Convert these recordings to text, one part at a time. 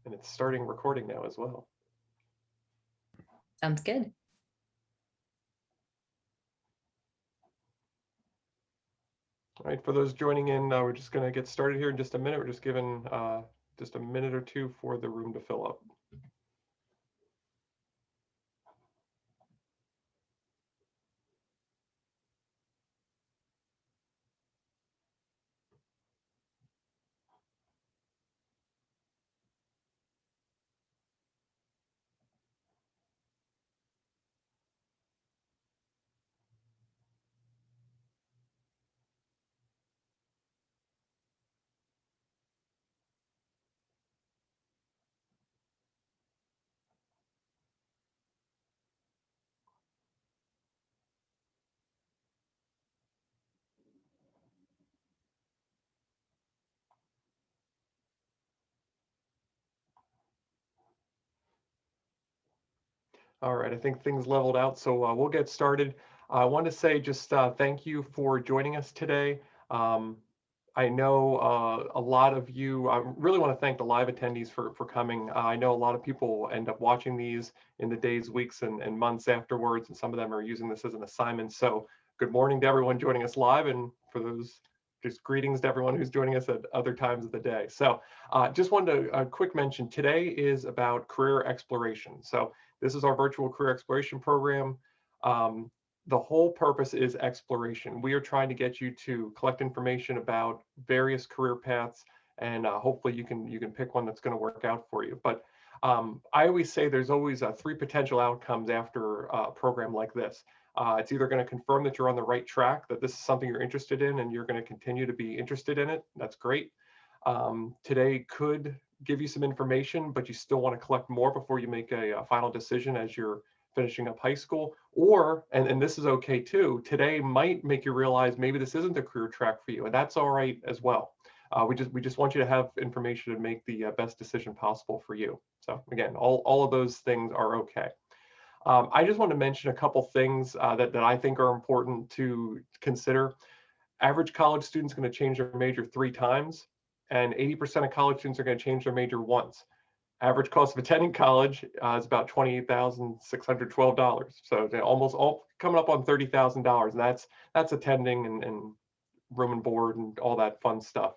And it's starting recording now as well. Sounds good. All right, for those joining in, we're just going to get started here in just a minute. We're just giving just a minute or two for the room to fill up. All right, I think things leveled out, so we'll get started. I want to say just thank you for joining us today. I know a lot of you, I really want to thank the live attendees for coming. I know a lot of people end up watching these in the days, weeks, and months afterwards, and some of them are using this as an assignment. So good morning to everyone joining us live, and for those, just greetings to everyone who's joining us at other times of the day. So just wanted to quick mention, today is about career exploration. So this is our virtual career exploration program. The whole purpose is exploration. We are trying to get you to collect information about various career paths, and hopefully you can pick one that's going to work out for you. But I always say there's always three potential outcomes after a program like this. It's either going to confirm that you're on the right track, that this is something you're interested in, and you're going to continue to be interested in it. That's great. Today could give you some information, but you still want to collect more before you make a final decision as you're finishing up high school. Or, and this is okay too, today might make you realize maybe this isn't the career track for you, and that's all right as well. We just want you to have information to make the best decision possible for you. So again, all of those things are okay. I just want to mention a couple things that I think are important to consider. Average college student's going to change their major 3 times, and 80% of college students are going to change their major once. Average cost of attending college is about $28,612. So they're almost all coming up on $30,000, and that's attending and room and board and all that fun stuff.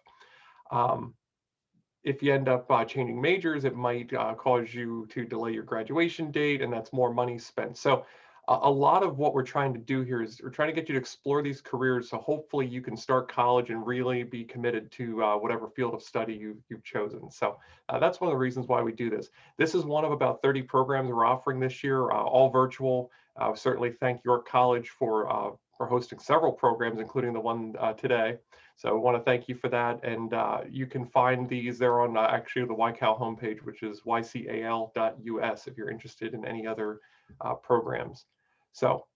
If you end up changing majors, it might cause you to delay your graduation date, and that's more money spent. So a lot of what we're trying to do here is we're trying to get you to explore these careers, so hopefully you can start college and really be committed to whatever field of study you've chosen. So that's one of the reasons why we do this. This is one of about 30 programs we're offering this year, all virtual. Certainly thank York College for hosting several programs, including the one today. So I want to thank you for that. And you can find these, they're on actually the YCAL homepage, which is ycal.us if you're interested in any other programs. So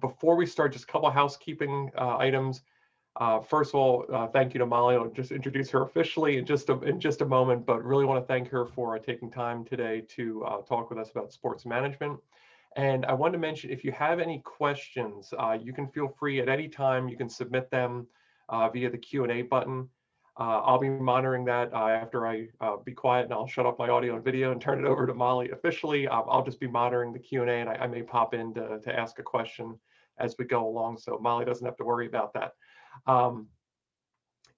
before we start, just a couple of housekeeping items. First of all, thank you to Molly. I'll just introduce her officially in just a moment, but really want to thank her for taking time today to talk with us about sports management. And I wanted to mention, if you have any questions, you can feel free at any time, you can submit them via the Q&A button. I'll be monitoring that after I be quiet, and I'll shut off my audio and video and turn it over to Molly officially. I'll just be monitoring the Q&A, and I may pop in to ask a question as we go along, so Molly doesn't have to worry about that.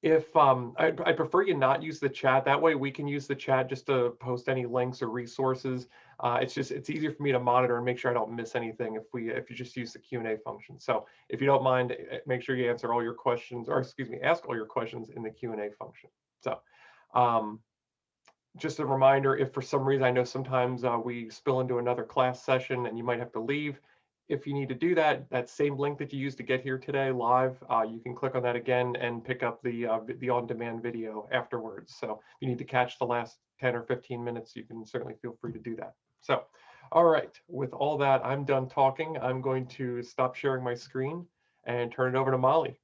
If I prefer you not use the chat, that way we can use the chat just to post any links or resources. It's easier for me to monitor and make sure I don't miss anything if you just use the Q&A function. So if you don't mind, make sure you answer all your questions, or excuse me, ask all your questions in the Q&A function. So just a reminder, if for some reason, I know sometimes we spill into another class session and you might have to leave. If you need to do that, that same link that you used to get here today live, you can click on that again and pick up the on-demand video afterwards. So if you need to catch the last 10 or 15 minutes, you can certainly feel free to do that. So, all right, with all that, I'm done talking. I'm going to stop sharing my screen and turn it over to Molly.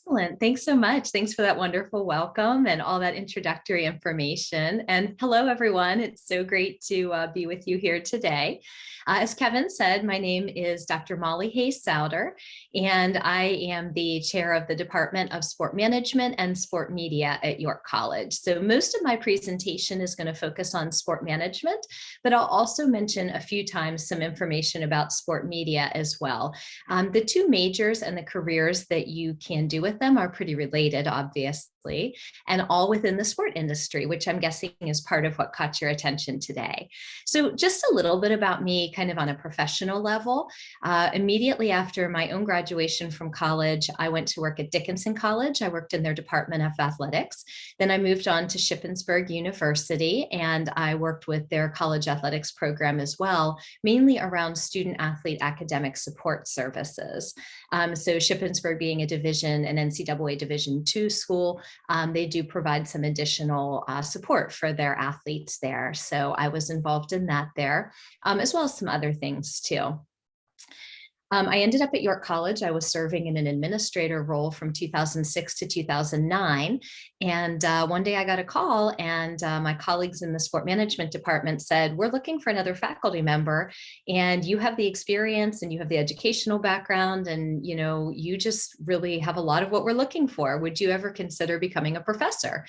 Excellent. Thanks so much. Thanks for that wonderful welcome and all that introductory information. And hello, everyone. It's so great to be with you here today. As Kevin said, my name is Dr. Molly Hayes Souder, and I am the chair of the Department of Sport Management and Sport Media at York College. So most of my presentation is going to focus on sport management, but I'll also mention a few times some information about sport media as well. The two majors and the careers that you can do with them are pretty related, obviously, and all within the sport industry, which I'm guessing is part of what caught your attention today. So just a little bit about me kind of on a professional level. Immediately after my own graduation from college, I went to work at Dickinson College. I worked in their Department of Athletics. Then I moved on to Shippensburg University, and I worked with their college athletics program as well, mainly around student athlete academic support services. So Shippensburg being a division, an NCAA Division II school, they do provide some additional support for their athletes there. So I was involved in that there, as well as some other things too. I ended up at York College. I was serving in an administrator role from 2006 to 2009. And one day I got a call, and my colleagues in the sport management department said, "We're looking for another faculty member, and you have the experience and you have the educational background, and you just really have a lot of what we're looking for. Would you ever consider becoming a professor?"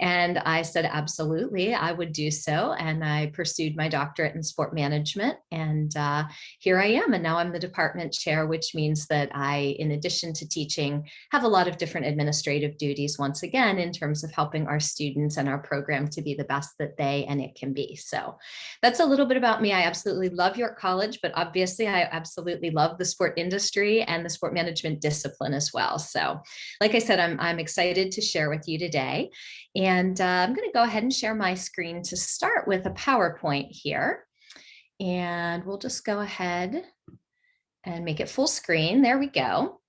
And I said, absolutely, I would do so. And I pursued my doctorate in sport management. And here I am. And now I'm the department chair, which means that I, in addition to teaching, have a lot of different administrative duties, once again, in terms of helping our students and our program to be the best that they and it can be. So that's a little bit about me. I absolutely love York College, but obviously I absolutely love the sport industry and the sport management discipline as well. So like I said, I'm excited to share with you today. And I'm going to go ahead and share my screen to start with a PowerPoint here. And we'll just go ahead and make it full screen. There we go.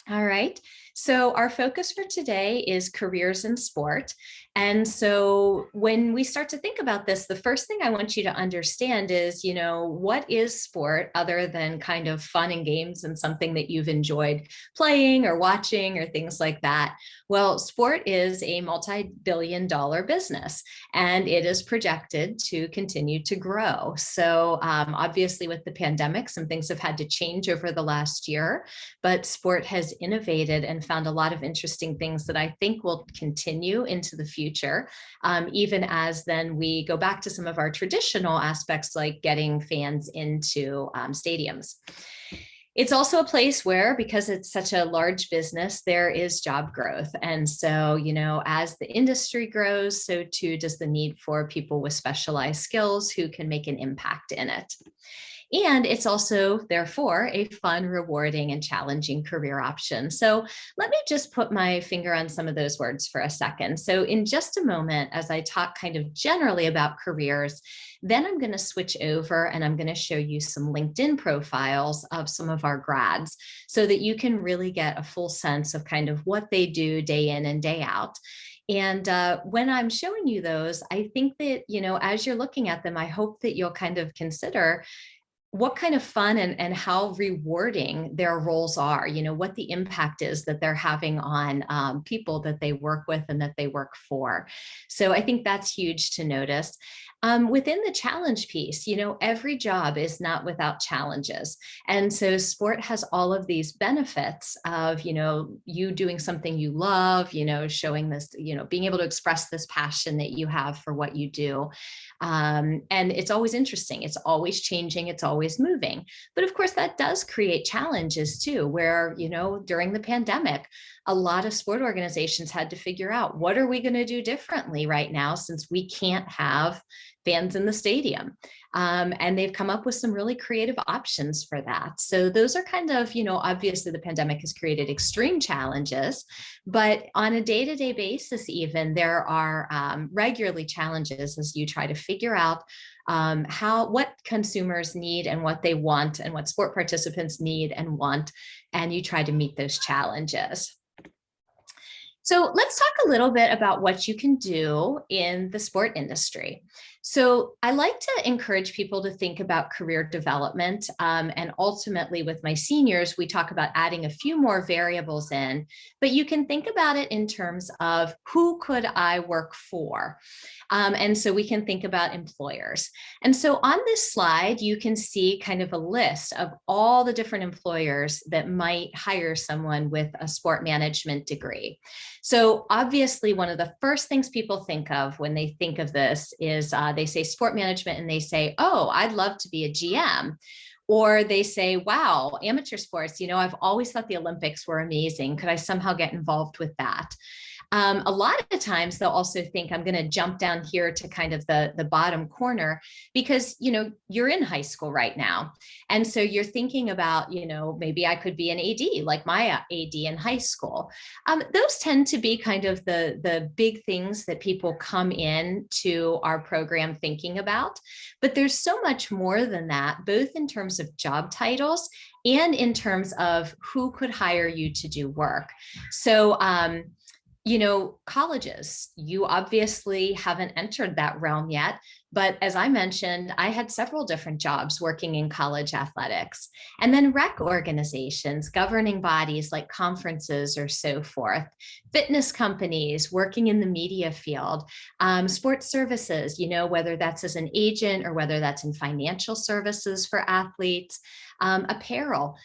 All right. So our focus for today is careers in sport. And so when we start to think about this, the first thing I want you to understand is, what is sport other than kind of fun and games and something that you've enjoyed playing or watching or things like that? Well, sport is a multi-billion-dollar business, and it is projected to continue to grow. So obviously with the pandemic, some things have had to change over the last year, but sport has innovated and found a lot of interesting things that I think will continue into the future, even as then we go back to some of our traditional aspects like getting fans into stadiums. It's also a place where, because it's such a large business, there is job growth. And so, as the industry grows, so too does the need for people with specialized skills who can make an impact in it. And it's also, therefore, a fun, rewarding, and challenging career option. So let me just put my finger on some of those words for a second. So in just a moment, as I talk kind of generally about careers, then I'm going to switch over and I'm going to show you some LinkedIn profiles of some of our grads so that you can really get a full sense of kind of what they do day in and day out. And when I'm showing you those, I think that, as you're looking at them, I hope that you'll kind of consider what kind of fun and how rewarding their roles are, what the impact is that they're having on people that they work with and that they work for. So I think that's huge to notice. Within the challenge piece, every job is not without challenges. And so sport has all of these benefits of, you doing something you love, showing this, being able to express this passion that you have for what you do. And it's always interesting. It's always changing. It's always moving. But of course, that does create challenges too, where, during the pandemic, a lot of sport organizations had to figure out, what are we going to do differently right now since we can't have fans in the stadium? And they've come up with some really creative options for that. So those are kind of, obviously the pandemic has created extreme challenges, but on a day-to-day basis, even there are regularly challenges as you try to figure out what consumers need and what they want and what sport participants need and want, and you try to meet those challenges. So let's talk a little bit about what you can do in the sport industry. So I like to encourage people to think about career development. And ultimately, with my seniors, we talk about adding a few more variables in, but you can think about it in terms of who could I work for? And so we can think about employers. And so on this slide, you can see kind of a list of all the different employers that might hire someone with a sport management degree. So obviously, one of the first things people think of when they think of this is they say sport management and they say, oh, I'd love to be a GM. Or they say, wow, amateur sports, I've always thought the Olympics were amazing. Could I somehow get involved with that? A lot of times they'll also think I'm going to jump down here to kind of the bottom corner because, you're in high school right now. And so you're thinking about, maybe I could be an AD like my AD in high school. Those tend to be kind of the big things that people come in to our program thinking about. But there's so much more than that, both in terms of job titles and in terms of who could hire you to do work. So, colleges, you obviously haven't entered that realm yet. But as I mentioned, I had several different jobs working in college athletics, and then rec organizations, governing bodies like conferences or so forth, fitness companies, working in the media field, sports services, whether that's as an agent or whether that's in financial services for athletes, apparel,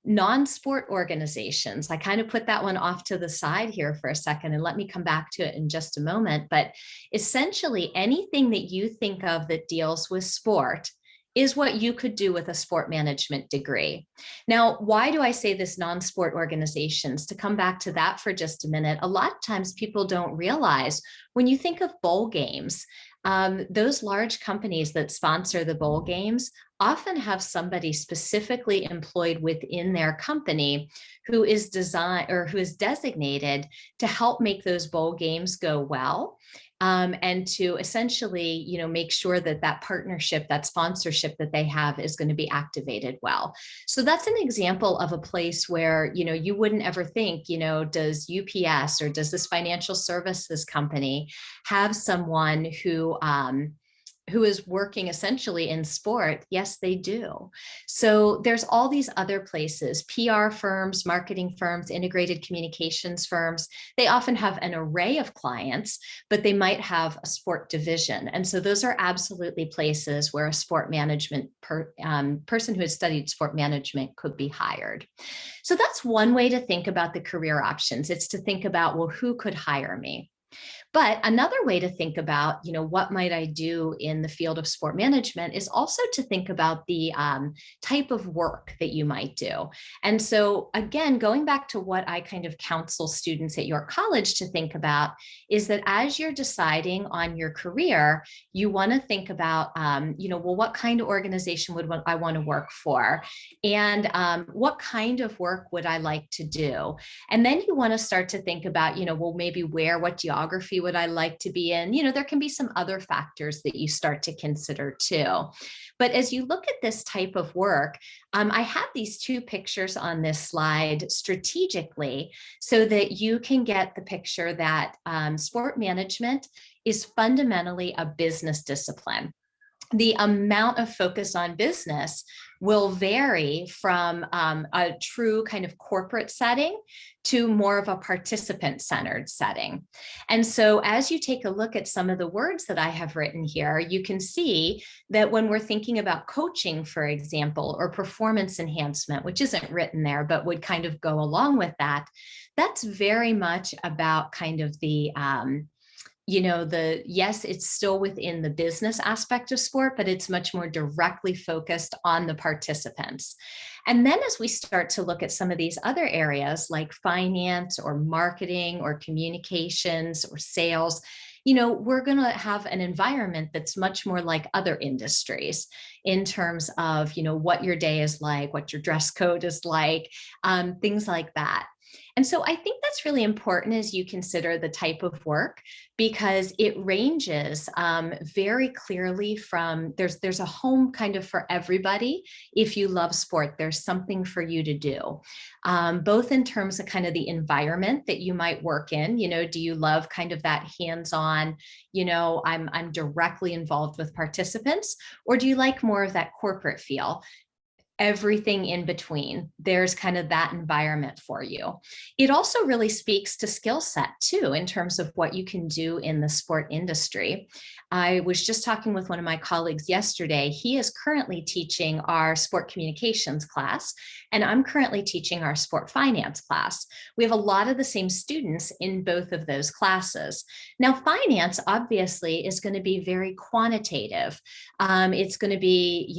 non-sport organizations. I kind of put that one off to the side here for a second and let me come back to it in just a moment. But essentially, anything that you think of that deals with sport is what you could do with a sport management degree. Now, why do I say this non-sport organizations? To come back to that for just a minute, a lot of times people don't realize when you think of bowl games, those large companies that sponsor the bowl games often have somebody specifically employed within their company who is designed or who is designated to help make those bowl games go well. And to essentially, make sure that that partnership, that sponsorship that they have is going to be activated well. So that's an example of a place where, you wouldn't ever think, does UPS or does this financial services company have someone who is working essentially in sport? Yes, they do. So there's all these other places, PR firms, marketing firms, integrated communications firms. They often have an array of clients, but they might have a sport division. And so those are absolutely places where a sport management person who has studied sport management could be hired. So that's one way to think about the career options. It's to think about, well, who could hire me? But another way to think about, what might I do in the field of sport management is also to think about the type of work that you might do. And so again, going back to what I kind of counsel students at your college to think about is that as you're deciding on your career, you want to think about, well, what kind of organization would I want to work for? And what kind of work would I like to do? And then you want to start to think about, well, maybe what geography would I like to be in? There can be some other factors that you start to consider too. But as you look at this type of work, I have these two pictures on this slide strategically so that you can get the picture that sport management is fundamentally a business discipline. The amount of focus on business will vary from a true kind of corporate setting to more of a participant-centered setting. And so as you take a look at some of the words that I have written here, you can see that when we're thinking about coaching, for example, or performance enhancement, which isn't written there, but would kind of go along with that, that's very much about kind of the yes, it's still within the business aspect of sport, but it's much more directly focused on the participants. And then as we start to look at some of these other areas like finance or marketing or communications or sales, we're going to have an environment that's much more like other industries in terms of, what your day is like, what your dress code is like, things like that. And so I think that's really important as you consider the type of work, because it ranges very clearly from there's a home kind of for everybody. If you love sport, there's something for you to do, both in terms of kind of the environment that you might work in. Do you love kind of that hands-on, I'm directly involved with participants, or do you like more of that corporate feel? Everything in between, there's kind of that environment for you. It also really speaks to skill set too, in terms of what you can do in the sport industry. I was just talking with one of my colleagues yesterday. He is currently teaching our sport communications class, and I'm currently teaching our sport finance class. We have a lot of the same students in both of those classes. Now, finance obviously is going to be very quantitative. It's going to be,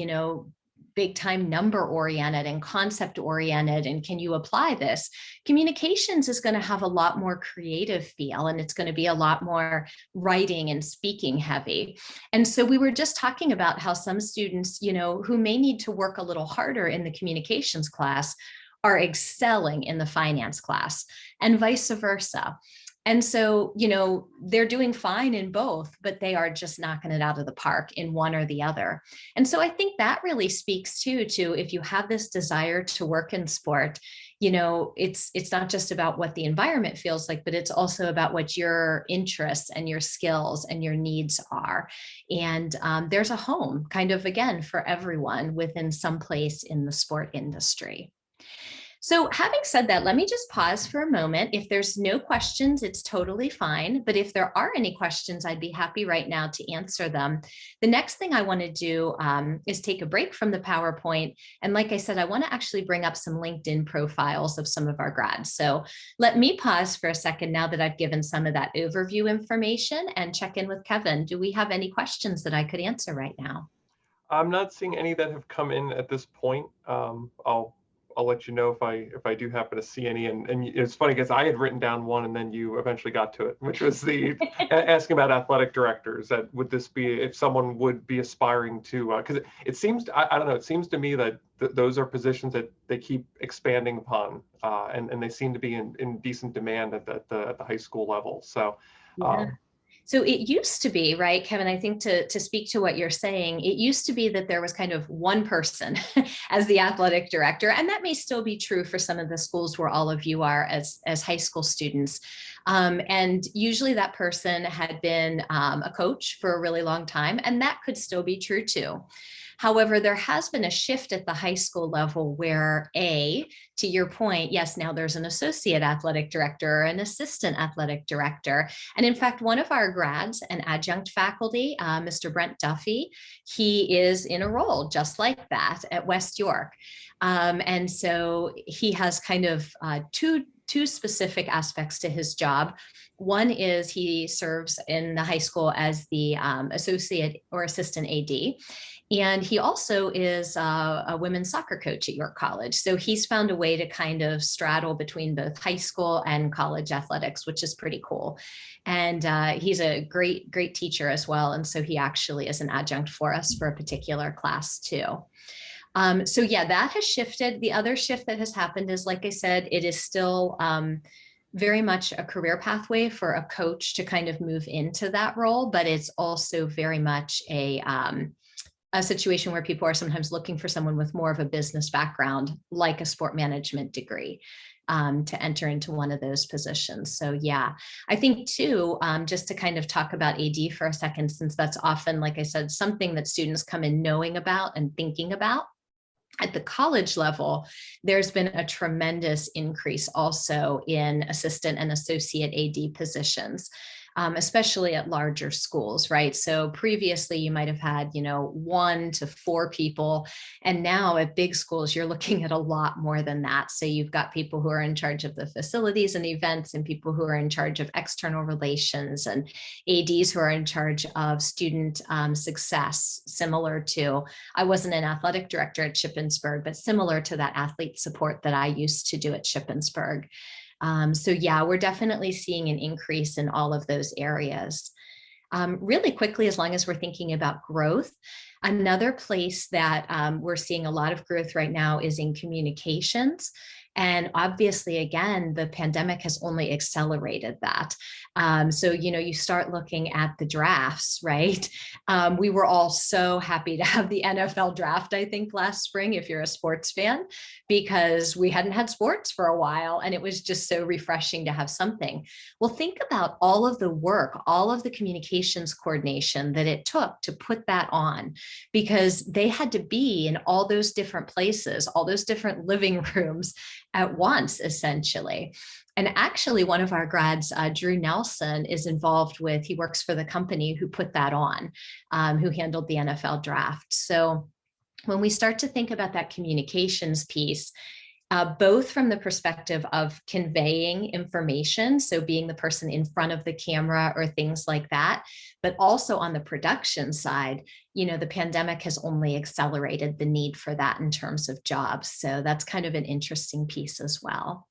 big time number oriented and concept oriented, and can you apply this? Communications is going to have a lot more creative feel, and it's going to be a lot more writing and speaking heavy. And so we were just talking about how some students, who may need to work a little harder in the communications class, are excelling in the finance class, and vice versa. And so, they're doing fine in both, but they are just knocking it out of the park in one or the other. And so I think that really speaks to if you have this desire to work in sport, it's not just about what the environment feels like, but it's also about what your interests and your skills and your needs are. And there's a home kind of, again, for everyone within some place in the sport industry. So having said that, let me just pause for a moment. If there's no questions, it's totally fine. But if there are any questions, I'd be happy right now to answer them. The next thing I want to do is take a break from the PowerPoint. And like I said, I want to actually bring up some LinkedIn profiles of some of our grads. So let me pause for a second now that I've given some of that overview information, and check in with Kevin. Do we have any questions that I could answer right now? I'm not seeing any that have come in at this point. I'll let you know if I do happen to see any. And it's funny because I had written down one and then you eventually got to it, which was the asking about athletic directors. That would this be if someone would be aspiring to, because it seems, I don't know, it seems to me that those are positions that they keep expanding upon, and they seem to be in decent demand at the high school level. So Yeah. So it used to be, right, Kevin, I think to speak to what you're saying, it used to be that there was kind of one person as the athletic director, and that may still be true for some of the schools where all of you are as high school students. And usually that person had been a coach for a really long time, and that could still be true too. However, there has been a shift at the high school level where, to your point, yes, now there's an associate athletic director or an assistant athletic director. And in fact, one of our grads, an adjunct faculty, Mr. Brent Duffy, he is in a role just like that at West York. And so he has kind of two specific aspects to his job. One is he serves in the high school as the associate or assistant AD. And he also is a women's soccer coach at York College. So he's found a way to kind of straddle between both high school and college athletics, which is pretty cool. And he's a great teacher as well. And so he actually is an adjunct for us for a particular class too. So yeah, that has shifted. The other shift that has happened is, like I said, it is still very much a career pathway for a coach to kind of move into that role, but it's also very much a situation where people are sometimes looking for someone with more of a business background, like a sport management degree, to enter into one of those positions. So yeah, I think too, just to kind of talk about AD for a second, since that's often, like I said, something that students come in knowing about and thinking about. At the college level, there's been a tremendous increase also in assistant and associate AD positions, especially at larger schools, right? So previously you might have had, 1 to 4 people, and now at big schools, you're looking at a lot more than that. So you've got people who are in charge of the facilities and events, and people who are in charge of external relations, and ADs who are in charge of student success, similar to, I wasn't an athletic director at Shippensburg, but similar to that athlete support that I used to do at Shippensburg. So yeah, we're definitely seeing an increase in all of those areas. Really quickly, as long as we're thinking about growth, Another place that we're seeing a lot of growth right now is in communications. And obviously, again, the pandemic has only accelerated that. So, you start looking at the drafts, right? We were all so happy to have the NFL draft, I think, last spring, if you're a sports fan, because we hadn't had sports for a while. And it was just so refreshing to have something. Well, think about all of the work, all of the communications coordination that it took to put that on, because they had to be in all those different places, all those different living rooms at once, essentially. And actually, one of our grads, Drew Nelson, is involved with, he works for the company who put that on, who handled the NFL draft. So when we start to think about that communications piece, both from the perspective of conveying information, so being the person in front of the camera or things like that, but also on the production side, the pandemic has only accelerated the need for that in terms of jobs. So that's kind of an interesting piece as well.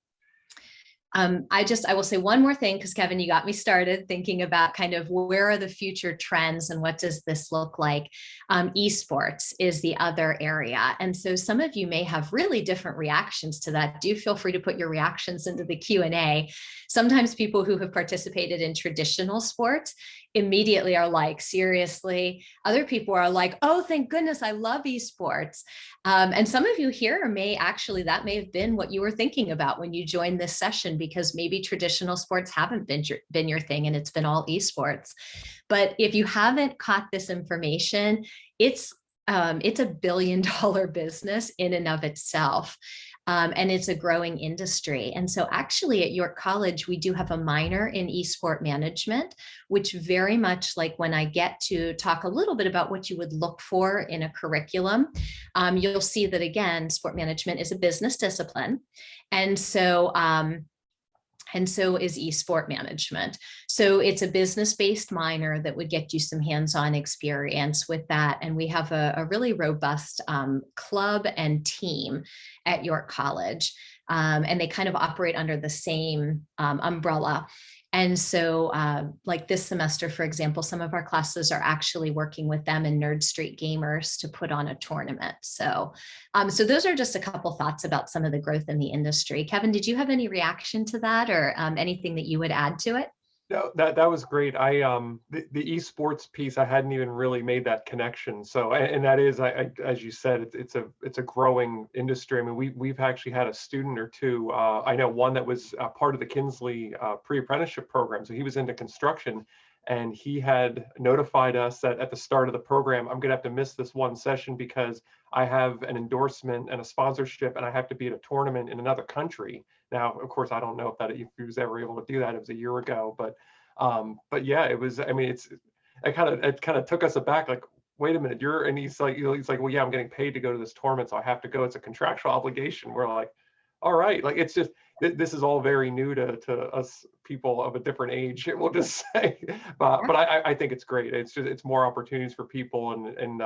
I will say one more thing, because Kevin, you got me started thinking about kind of where are the future trends and what does this look like? Esports is the other area. And so some of you may have really different reactions to that. Do feel free to put your reactions into the Q&A. Sometimes people who have participated in traditional sports immediately are like, seriously. Other people are like, oh, thank goodness, I love esports. And some of you here that may have been what you were thinking about when you joined this session, because maybe traditional sports haven't been your thing and it's been all esports. But if you haven't caught this information, it's a $1 billion business in and of itself. And it's a growing industry. And so actually at York College, we do have a minor in eSport management, which very much like when I get to talk a little bit about what you would look for in a curriculum, you'll see that again, sport management is a business discipline. And so is eSport management. So it's a business-based minor that would get you some hands-on experience with that. And we have a really robust club and team at York College. And they kind of operate under the same umbrella. And so like this semester, for example, some of our classes are actually working with them and Nerd Street Gamers to put on a tournament. So those are just a couple thoughts about some of the growth in the industry. Kevin, did you have any reaction to that or anything that you would add to it? No, that was great. The esports piece, I hadn't even really made that connection. So, and that is, as you said, it's a growing industry. I mean, we've actually had a student or two. I know one that was part of the Kinsley pre-apprenticeship program. So he was into construction, and he had notified us that at the start of the program, I'm going to have to miss this one session because I have an endorsement and a sponsorship, and I have to be at a tournament in another country. Now, of course, I don't know if he was ever able to do that. It was a year ago, but yeah, it was. I mean, it kind of took us aback. Like, wait a minute, and he's like, well, yeah, I'm getting paid to go to this tournament, so I have to go. It's a contractual obligation. We're like, all right, like it's just this is all very new to us people of a different age. We'll just say, but I think it's great. It's more opportunities for people and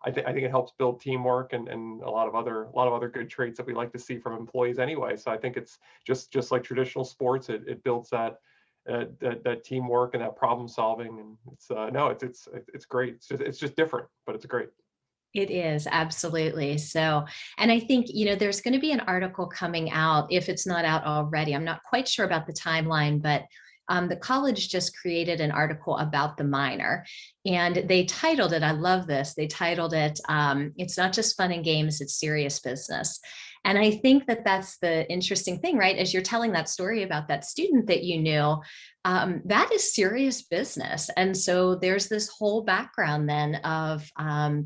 I think it helps build teamwork and a lot of other good traits that we like to see from employees anyway. So I think it's just like traditional sports, it builds that teamwork and that problem solving, and it's great. It's just different, but it's great. It is, absolutely. So, and I think, there's going to be an article coming out, if it's not out already. I'm not quite sure about the timeline, but the college just created an article about the minor, and they titled it, I love this, they titled it, It's Not Just Fun and Games, It's Serious Business. And I think that that's the interesting thing, right? As you're telling that story about that student that you knew, that is serious business. And so there's this whole background then of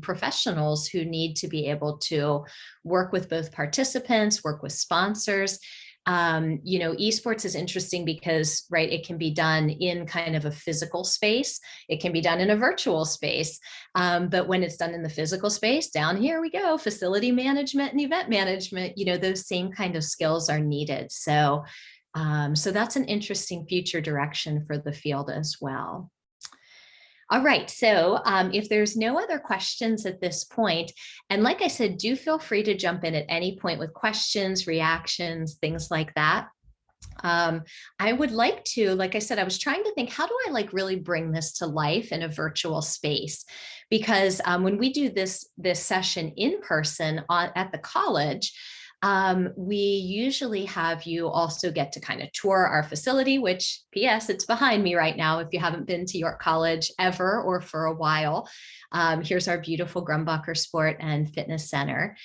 professionals who need to be able to work with both participants, work with sponsors. Esports is interesting because, right, it can be done in kind of a physical space. It can be done in a virtual space. But when it's done in the physical space, down here we go, facility management and event management, those same kind of skills are needed. So that's an interesting future direction for the field as well. All right, so if there's no other questions at this point, and like I said, do feel free to jump in at any point with questions, reactions, things like that. Um, I would like to, like I said, I was trying to think, how do I like really bring this to life in a virtual space? Because when we do this session in person at the college, we usually have you also get to kind of tour our facility, which PS, it's behind me right now. If you haven't been to York College ever or for a while, here's our beautiful Grumbacher Sport and Fitness Center.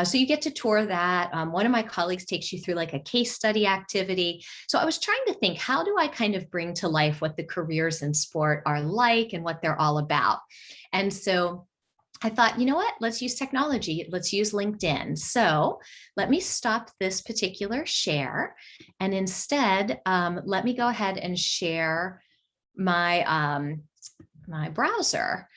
So you get to tour that. One of my colleagues takes you through like a case study activity. So I was trying to think, how do I kind of bring to life what the careers in sport are like and what they're all about? And so I thought, you know what, let's use technology. Let's use LinkedIn. So let me stop this particular share. And instead, let me go ahead and share my browser.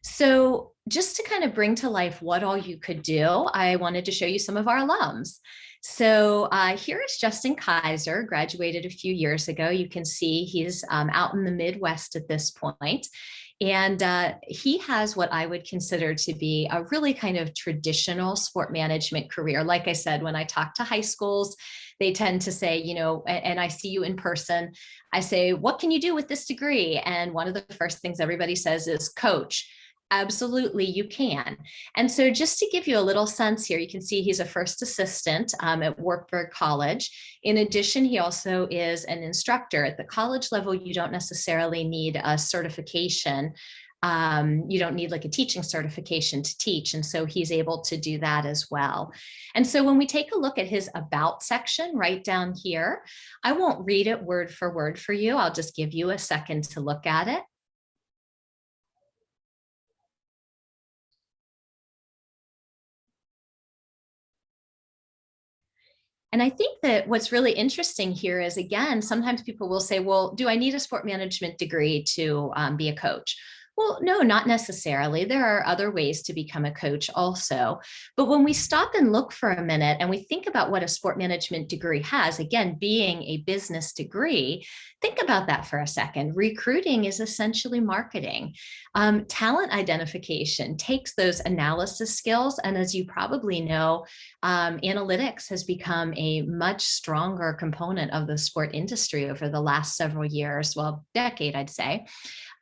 So just to kind of bring to life what all you could do, I wanted to show you some of our alums. So here is Justin Kaiser, graduated a few years ago. You can see he's out in the Midwest at this point. And he has what I would consider to be a really kind of traditional sport management career. Like I said, when I talk to high schools, they tend to say, you know, and I see you in person, I say, what can you do with this degree? And one of the first things everybody says is coach. Absolutely, you can. And so just to give you a little sense here, you can see he's a first assistant at Wartburg College. In addition, he also is an instructor. At the college level, you don't necessarily need a certification. You don't need like a teaching certification to teach. And so he's able to do that as well. And so when we take a look at his about section right down here, I won't read it word for you. I'll just give you a second to look at it. And I think that what's really interesting here is, again, sometimes people will say, well, do I need a sport management degree to be a coach? Well, no, not necessarily. There are other ways to become a coach also. But when we stop and look for a minute and we think about what a sport management degree has, again, being a business degree, think about that for a second. Recruiting is essentially marketing. Talent identification takes those analysis skills. And as you probably know, analytics has become a much stronger component of the sport industry over the last several years, well, decade, I'd say.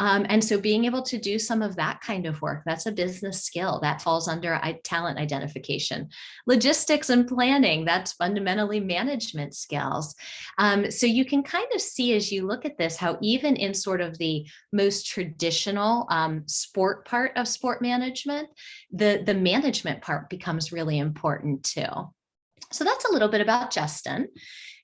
And so being able to do some of that kind of work, that's a business skill that falls under talent identification. Logistics and planning, that's fundamentally management skills. So you can kind of see as you look at this, how even in sort of the most traditional sport part of sport management, the management part becomes really important too. So that's a little bit about Justin.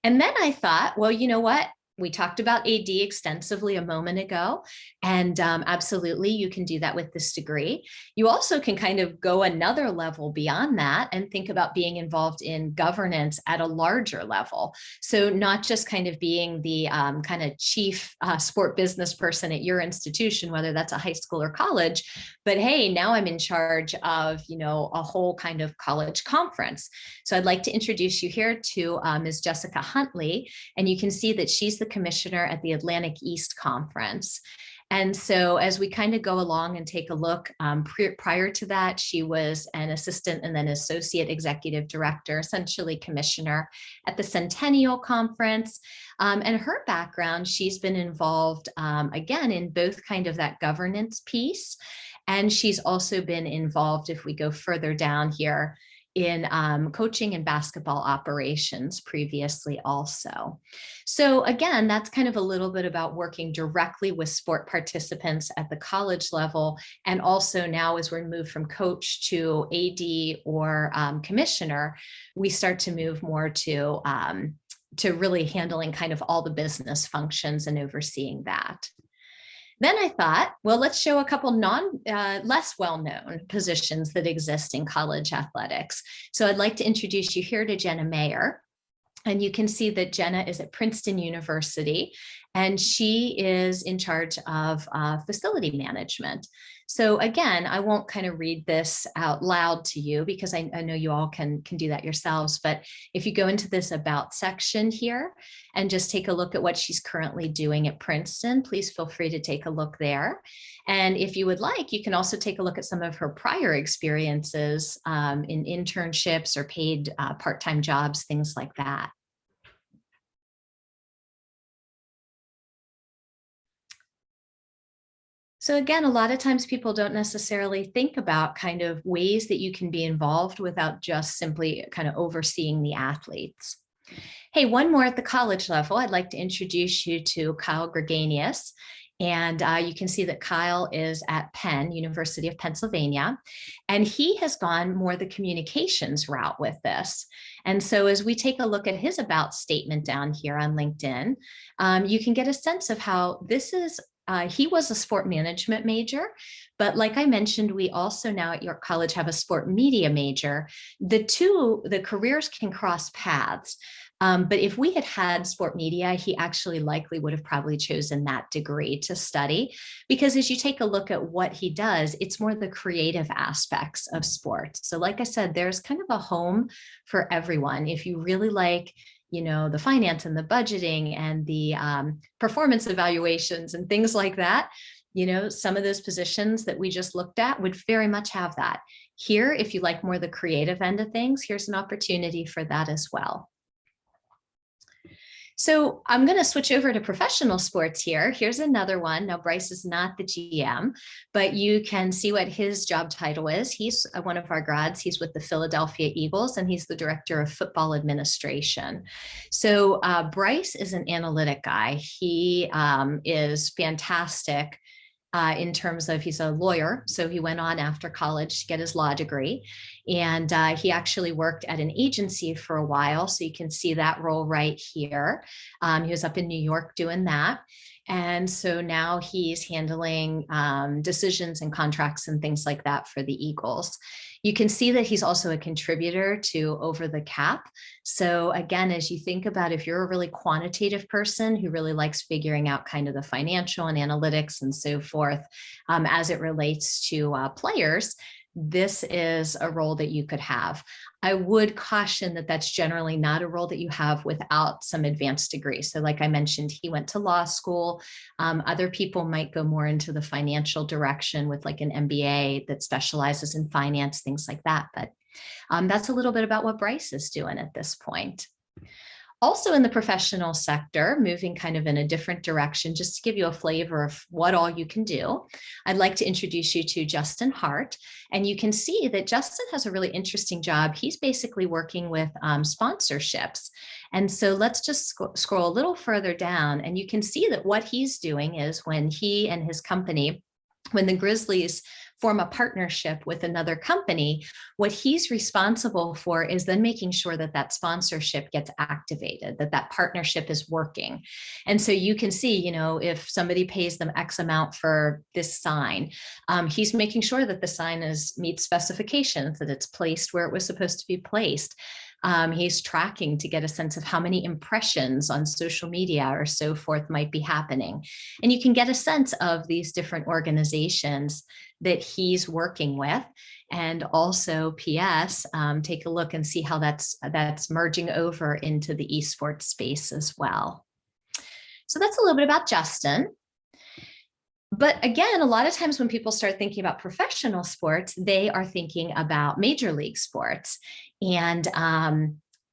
And then I thought, well, you know what? We talked about AD extensively a moment ago, and absolutely you can do that with this degree. You also can kind of go another level beyond that and think about being involved in governance at a larger level. So not just kind of being the kind of chief sport business person at your institution, whether that's a high school or college, but hey, now I'm in charge of, you know, a whole kind of college conference. So I'd like to introduce you here to Ms. Jessica Huntley, and you can see that she's the commissioner at the Atlantic East Conference. And so as we kind of go along and take a look, prior to that, she was an assistant and then associate executive director, essentially commissioner at the Centennial Conference. And her background, she's been involved, again, in both kind of that governance piece. And she's also been involved, if we go further down here, in coaching and basketball operations previously also. So again, that's kind of a little bit about working directly with sport participants at the college level. And also now as we're moved from coach to AD or commissioner, we start to move more to really handling kind of all the business functions and overseeing that. Then I thought, well, let's show a couple less well-known positions that exist in college athletics. So I'd like to introduce you here to Jenna Mayer. And you can see that Jenna is at Princeton University, and she is in charge of facility management. So again, I won't kind of read this out loud to you because I know you all can do that yourselves. But if you go into this about section here and just take a look at what she's currently doing at Princeton, please feel free to take a look there. And if you would like, you can also take a look at some of her prior experiences in internships or paid part-time jobs, things like that. So again, a lot of times people don't necessarily think about kind of ways that you can be involved without just simply kind of overseeing the athletes. Hey, one more at the college level. I'd like to introduce you to Kyle Greganius. And you can see that Kyle is at Penn, University of Pennsylvania, and he has gone more the communications route with this. And so as we take a look at his about statement down here on LinkedIn, you can get a sense of how this is he was a sport management major, but like I mentioned, we also now at York College have a sport media major. The careers can cross paths. But if we had had sport media, he actually likely would have probably chosen that degree to study, because as you take a look at what he does, it's more the creative aspects of sports. So like I said, there's kind of a home for everyone. If you really like the finance and the budgeting and the performance evaluations and things like that, some of those positions that we just looked at would very much have that. Here, if you like more the creative end of things, here's an opportunity for that as well. So I'm going to switch over to professional sports here. Here's another one. Now, Bryce is not the GM, but you can see what his job title is. He's one of our grads. He's with the Philadelphia Eagles, and he's the director of football administration. So Bryce is an analytic guy. He is fantastic. In terms of he's a lawyer, so he went on after college to get his law degree, and he actually worked at an agency for a while, so you can see that role right here. He was up in New York doing that, and so now he's handling decisions and contracts and things like that for the Eagles. You can see that he's also a contributor to Over the Cap. So again, as you think about if you're a really quantitative person who really likes figuring out kind of the financial and analytics and so forth as it relates to players, this is a role that you could have. I would caution that that's generally not a role that you have without some advanced degree. So like I mentioned, he went to law school. Other people might go more into the financial direction with like an MBA that specializes in finance, things like that. But that's a little bit about what Bryce is doing at this point. Also in the professional sector, moving kind of in a different direction, just to give you a flavor of what all you can do, I'd like to introduce you to Justin Hart. And you can see that Justin has a really interesting job. He's basically working with sponsorships. And so let's just scroll a little further down, and you can see that what he's doing is when he and his company, when the Grizzlies form a partnership with another company, what he's responsible for is then making sure that that sponsorship gets activated, that that partnership is working. And so you can see, if somebody pays them X amount for this sign, he's making sure that the sign meets specifications, that it's placed where it was supposed to be placed. He's tracking to get a sense of how many impressions on social media or so forth might be happening. And you can get a sense of these different organizations that he's working with. And also PS, take a look and see how that's merging over into the esports space as well. So that's a little bit about Justin. But again, a lot of times when people start thinking about professional sports, they are thinking about major league sports. And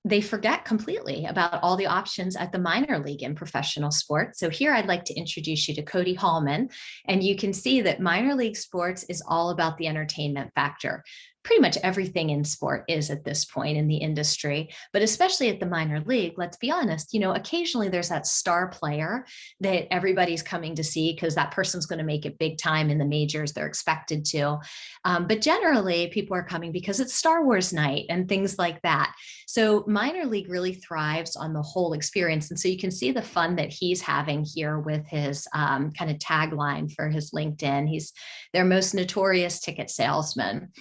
they forget completely about all the options at the minor league in professional sports. So here I'd like to introduce you to Cody Hallman. And you can see that minor league sports is all about the entertainment factor. Pretty much everything in sport is at this point in the industry, but especially at the minor league, let's be honest, occasionally there's that star player that everybody's coming to see because that person's going to make it big time in the majors, they're expected to. But generally people are coming because it's Star Wars night and things like that. So minor league really thrives on the whole experience. And so you can see the fun that he's having here with his kind of tagline for his LinkedIn. He's their most notorious ticket salesman.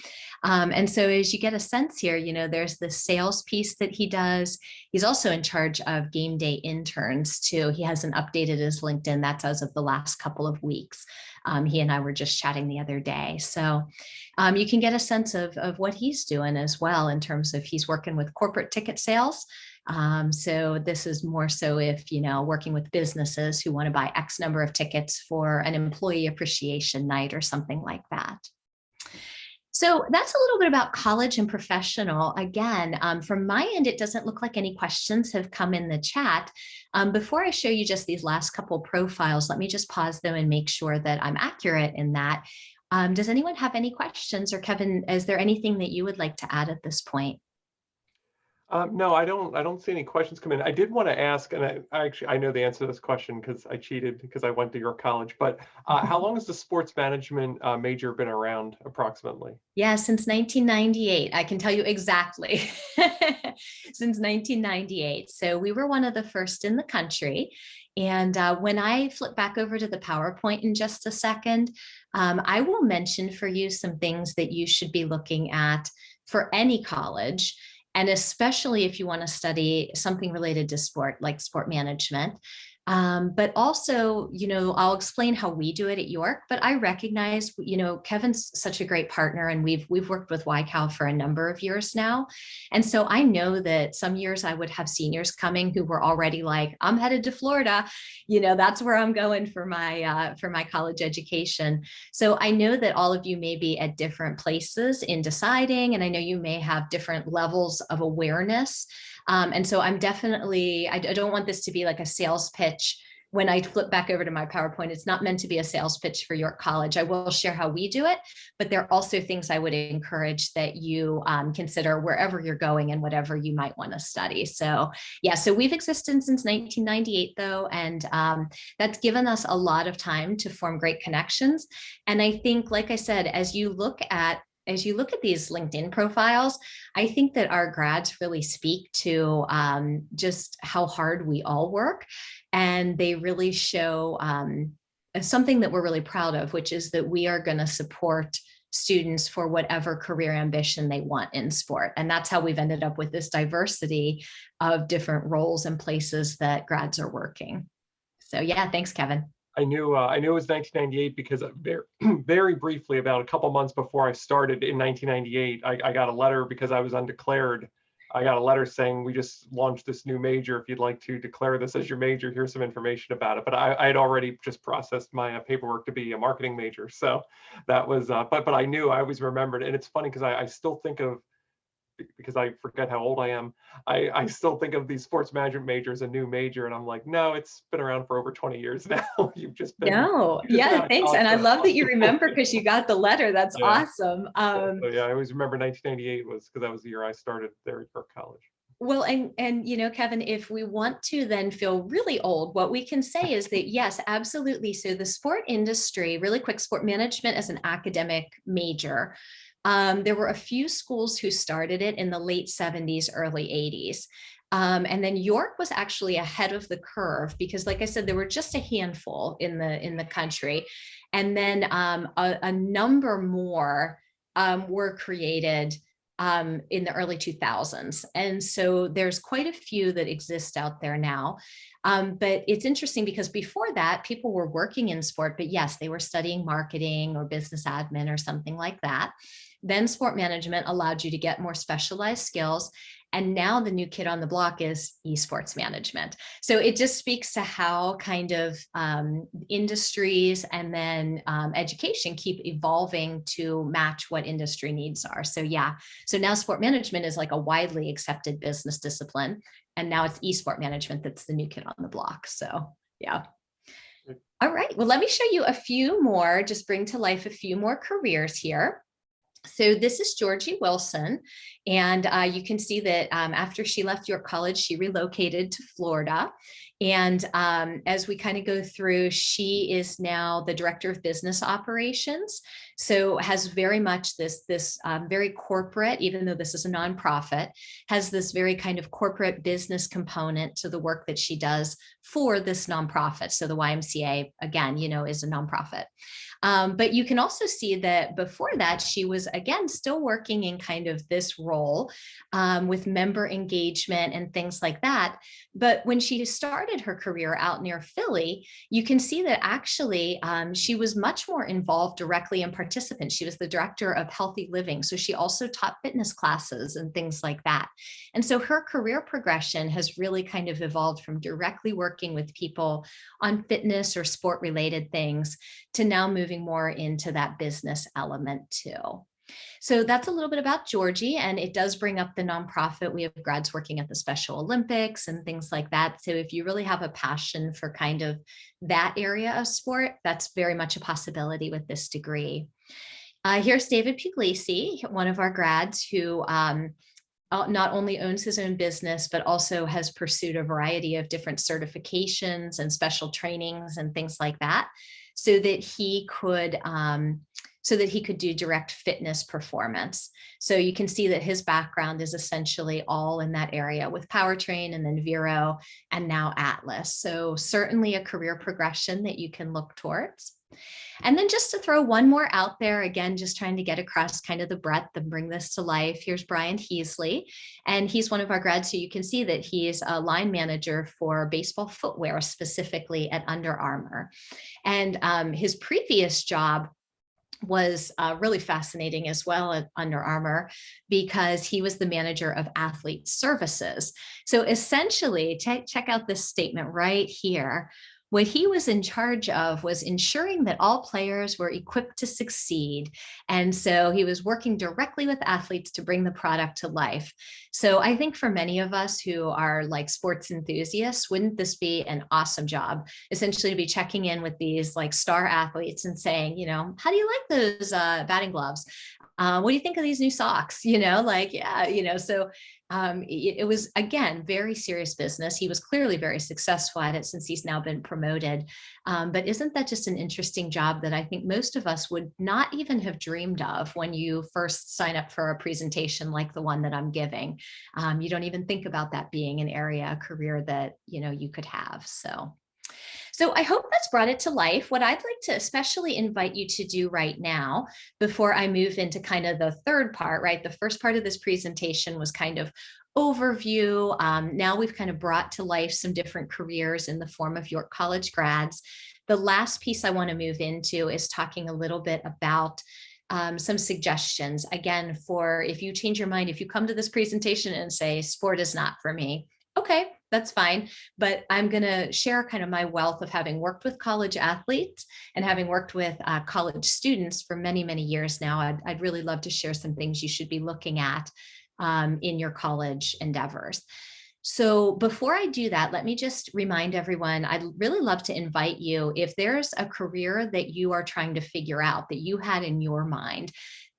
And so as you get a sense here, there's the sales piece that he does. He's also in charge of game day interns too. He hasn't updated his LinkedIn. That's as of the last couple of weeks. He and I were just chatting the other day. So you can get a sense of what he's doing as well in terms of he's working with corporate ticket sales. So this is more so if, working with businesses who want to buy X number of tickets for an employee appreciation night or something like that. So that's a little bit about college and professional. Again, from my end, it doesn't look like any questions have come in the chat. Before I show you just these last couple profiles, let me just pause them and make sure that I'm accurate in that. Does anyone have any questions? Or Kevin, is there anything that you would like to add at this point? No, I don't. I don't see any questions come in. I did want to ask, and I know the answer to this question because I cheated because I went to your college. But how long has the sports management major been around approximately? Yeah, since 1998. I can tell you exactly. Since 1998. So we were one of the first in the country. And when I flip back over to the PowerPoint in just a second, I will mention for you some things that you should be looking at for any college. And especially if you want to study something related to sport, like sport management. But also, I'll explain how we do it at York, but I recognize, Kevin's such a great partner and we've worked with YCal for a number of years now. And so I know that some years I would have seniors coming who were already like, I'm headed to Florida, that's where I'm going for my college education. So I know that all of you may be at different places in deciding, and I know you may have different levels of awareness. And so I don't want this to be like a sales pitch. When I flip back over to my PowerPoint, it's not meant to be a sales pitch for York College. I will share how we do it, but there are also things I would encourage that you consider wherever you're going and whatever you might want to study. So yeah, so we've existed since 1998 though, and that's given us a lot of time to form great connections. And I think, like I said, as you look at these LinkedIn profiles, I think that our grads really speak to just how hard we all work. And they really show something that we're really proud of, which is that we are going to support students for whatever career ambition they want in sport. And that's how we've ended up with this diversity of different roles and places that grads are working. So yeah, thanks, Kevin. I knew it was 1998 because very, very briefly, about a couple months before I started in 1998, I got a letter because I was undeclared. I got a letter saying, we just launched this new major. If you'd like to declare this as your major, here's some information about it. But I had already just processed my paperwork to be a marketing major. So that was, but I knew, I always remembered. And it's funny because I still think of, because I forget how old I am, I still think of these sports management majors a new major, and I'm like, no, it's been around for over 20 years now. No, you've just been out yeah, of thanks. college And I for that love that long. you remember because you got the letter. That's Yeah. awesome. So yeah, I always remember 1998 was because that was the year I started there at York College. Well, and Kevin, if we want to then feel really old, what we can say is that yes, absolutely. So the sport industry, really quick, sport management as an academic major. There were a few schools who started it in the late 70s, early 80s. And then York was actually ahead of the curve because, like I said, there were just a handful in the country. And then a number more were created in the early 2000s. And so there's quite a few that exist out there now. But it's interesting because before that, people were working in sport, but yes, they were studying marketing or business admin or something like that. Then sport management allowed you to get more specialized skills. And now the new kid on the block is esports management. So it just speaks to how kind of industries and then education keep evolving to match what industry needs are. So yeah, so now sport management is like a widely accepted business discipline. And now it's esport management that's the new kid on the block. So yeah. All right, well, let me show you a few more, just bring to life a few more careers here. So this is Georgie Wilson, and you can see that after she left York College, she relocated to Florida. And as we kind of go through, she is now the director of business operations. So has very much this very corporate, even though this is a nonprofit, has this very kind of corporate business component to the work that she does for this nonprofit. So the YMCA, again, is a nonprofit. But you can also see that before that, she was, again, still working in kind of this role with member engagement and things like that. But when she started her career out near Philly, you can see that actually she was much more involved directly in participants. She was the director of healthy living. So she also taught fitness classes and things like that. And so her career progression has really kind of evolved from directly working with people on fitness or sport related things to now moving more into that business element too. So that's a little bit about Georgie, and it does bring up the nonprofit. We have grads working at the Special Olympics and things like that. So if you really have a passion for kind of that area of sport, that's very much a possibility with this degree. Here's David Puglisi, one of our grads who not only owns his own business, but also has pursued a variety of different certifications and special trainings and things like that, so that he could do direct fitness performance. So you can see that his background is essentially all in that area with Powertrain and then Vero and now Atlas. So certainly a career progression that you can look towards. And then just to throw one more out there, again, just trying to get across kind of the breadth and bring this to life. Here's Brian Heasley, and he's one of our grads. So you can see that he's a line manager for baseball footwear, specifically at Under Armour. And his previous job was really fascinating as well at Under Armour, because he was the manager of athlete services. So essentially, check out this statement right here. What he was in charge of was ensuring that all players were equipped to succeed. And so he was working directly with athletes to bring the product to life. So I think for many of us who are like sports enthusiasts, wouldn't this be an awesome job? Essentially to be checking in with these like star athletes and saying, how do you like those batting gloves? What do you think of these new socks? So it was, again, very serious business. He was clearly very successful at it since he's now been promoted. But isn't that just an interesting job that I think most of us would not even have dreamed of when you first sign up for a presentation like the one that I'm giving? You don't even think about that being an area, a career that, you could have. So I hope that's brought it to life. What I'd like to especially invite you to do right now, before I move into kind of the third part, right? The first part of this presentation was kind of overview. Now we've kind of brought to life some different careers in the form of York College grads. The last piece I want to move into is talking a little bit about some suggestions. Again, for if you change your mind, if you come to this presentation and say, sport is not for me, okay, that's fine. But I'm going to share kind of my wealth of having worked with college athletes and having worked with college students for many, many years now. I'd really love to share some things you should be looking at in your college endeavors. So before I do that, let me just remind everyone, I'd really love to invite you, if there's a career that you are trying to figure out, that you had in your mind,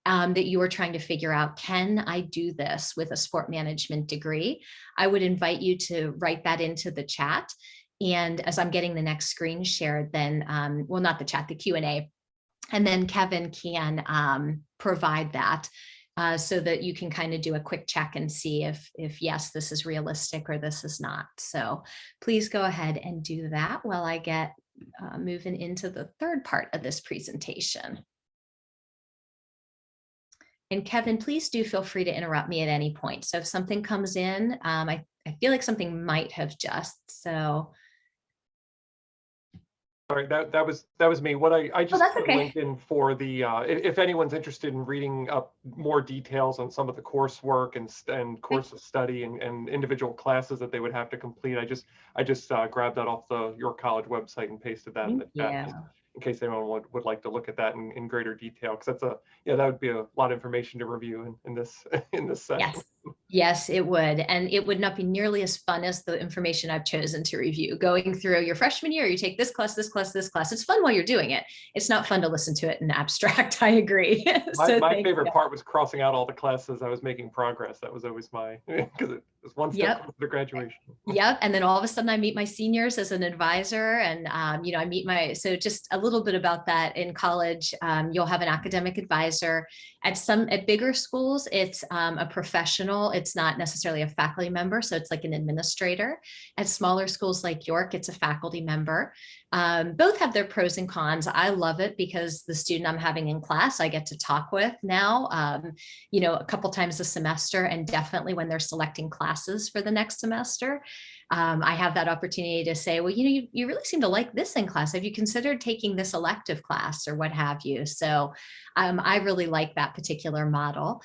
that you are trying to figure out, can I do this with a sport management degree? I would invite you to write that into the chat. And as I'm getting the next screen shared, then, well, not the chat, the Q&A, and then Kevin can provide that so that you can kind of do a quick check and see if yes, this is realistic or this is not. So please go ahead and do that while I get moving into the third part of this presentation. And Kevin, please do feel free to interrupt me at any point. So if something comes in, I feel like something might have just, so. Sorry, that was me. What I just that's put okay. a link in for the if anyone's interested in reading up more details on some of the coursework and course of study and individual classes that they would have to complete. I just grabbed that off the York College website and pasted that in the chat, just in case anyone would like to look at that in greater detail, because that's that would be a lot of information to review in this session. Yes. Yes, it would. And it would not be nearly as fun as the information I've chosen to review. Going through your freshman year, you take this class, this class, this class. It's fun while you're doing it. It's not fun to listen to it in abstract. I agree. My favorite part was crossing out all the classes I was making progress. That was always my, because it was one step closer to graduation. Yep. And then all of a sudden I meet my seniors as an advisor, and, I meet so just a little bit about that. In college, you'll have an academic advisor. At bigger schools, it's a professional. It's not necessarily a faculty member. So it's like an administrator. At smaller schools like York, it's a faculty member. Both have their pros and cons. I love it because the student I'm having in class, I get to talk with now, a couple times a semester, and definitely when they're selecting classes for the next semester. I have that opportunity to say, well, you really seem to like this in class. Have you considered taking this elective class or what have you? So I really like that particular model.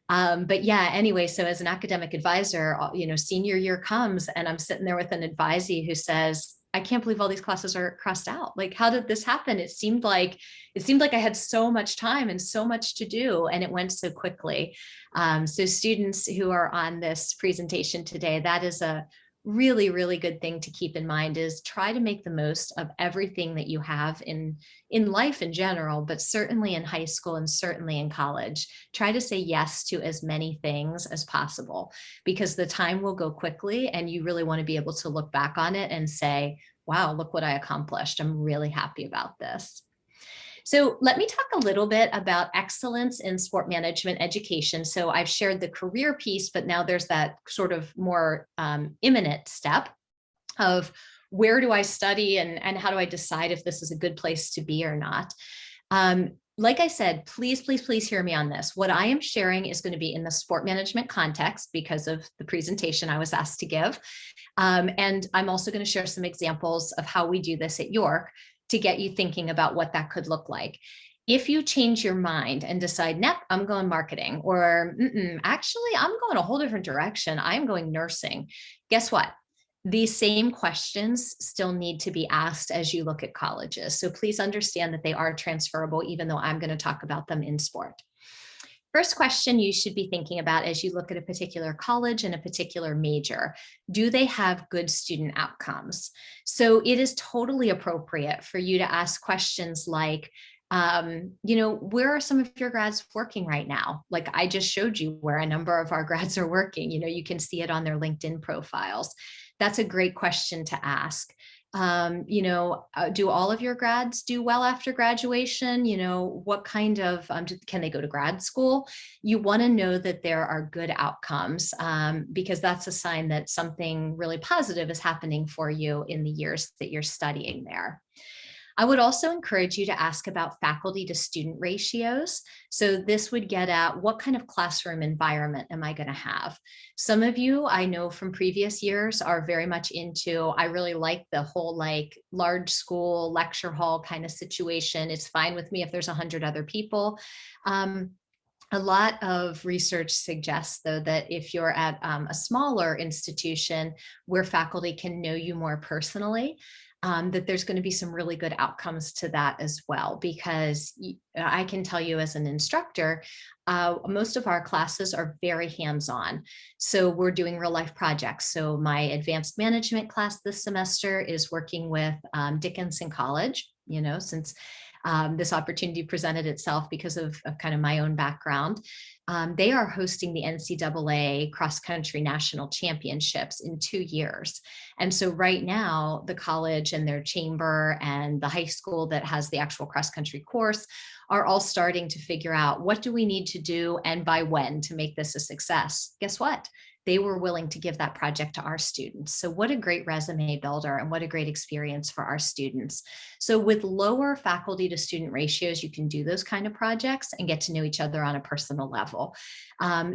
But yeah, anyway, so as an academic advisor, senior year comes and I'm sitting there with an advisee who says, I can't believe all these classes are crossed out. Like, how did this happen? It seemed like I had so much time and so much to do, and it went so quickly. So students who are on this presentation today, that is a really, really good thing to keep in mind, is try to make the most of everything that you have in life in general, but certainly in high school and certainly in college. Try to say yes to as many things as possible, because the time will go quickly and you really want to be able to look back on it and say, wow, look what I accomplished. I'm really happy about this. So let me talk a little bit about excellence in sport management education. So I've shared the career piece, but now there's that sort of more imminent step of where do I study and how do I decide if this is a good place to be or not. Like I said, please, please, please hear me on this. What I am sharing is going to be in the sport management context because of the presentation I was asked to give. And I'm also going to share some examples of how we do this at York to get you thinking about what that could look like. If you change your mind and decide, nope, I'm going marketing, or actually, I'm going a whole different direction, I'm going nursing, guess what? These same questions still need to be asked as you look at colleges. So please understand that they are transferable, even though I'm going to talk about them in sport. First question you should be thinking about as you look at a particular college and a particular major: do they have good student outcomes? So it is totally appropriate for you to ask questions like, where are some of your grads working right now? Like I just showed you where a number of our grads are working. You can see it on their LinkedIn profiles. That's a great question to ask. Do all of your grads do well after graduation? What kind of, can they go to grad school? You want to know that there are good outcomes, because that's a sign that something really positive is happening for you in the years that you're studying there. I would also encourage you to ask about faculty to student ratios. So this would get at what kind of classroom environment am I going to have? Some of you I know from previous years are very much into, I really like the whole like large school lecture hall kind of situation. It's fine with me if there's 100 other people. A lot of research suggests, though, that if you're at a smaller institution where faculty can know you more personally, that there's going to be some really good outcomes to that as well. Because I can tell you as an instructor, most of our classes are very hands-on. So we're doing real life projects. So my advanced management class this semester is working with Dickinson College, since this opportunity presented itself because of kind of my own background. They are hosting the NCAA cross country national championships in 2 years. And so right now, the college and their chamber and the high school that has the actual cross country course are all starting to figure out, what do we need to do and by when to make this a success? Guess what? They were willing to give that project to our students. So what a great resume builder and what a great experience for our students. So with lower faculty to student ratios, you can do those kind of projects and get to know each other on a personal level.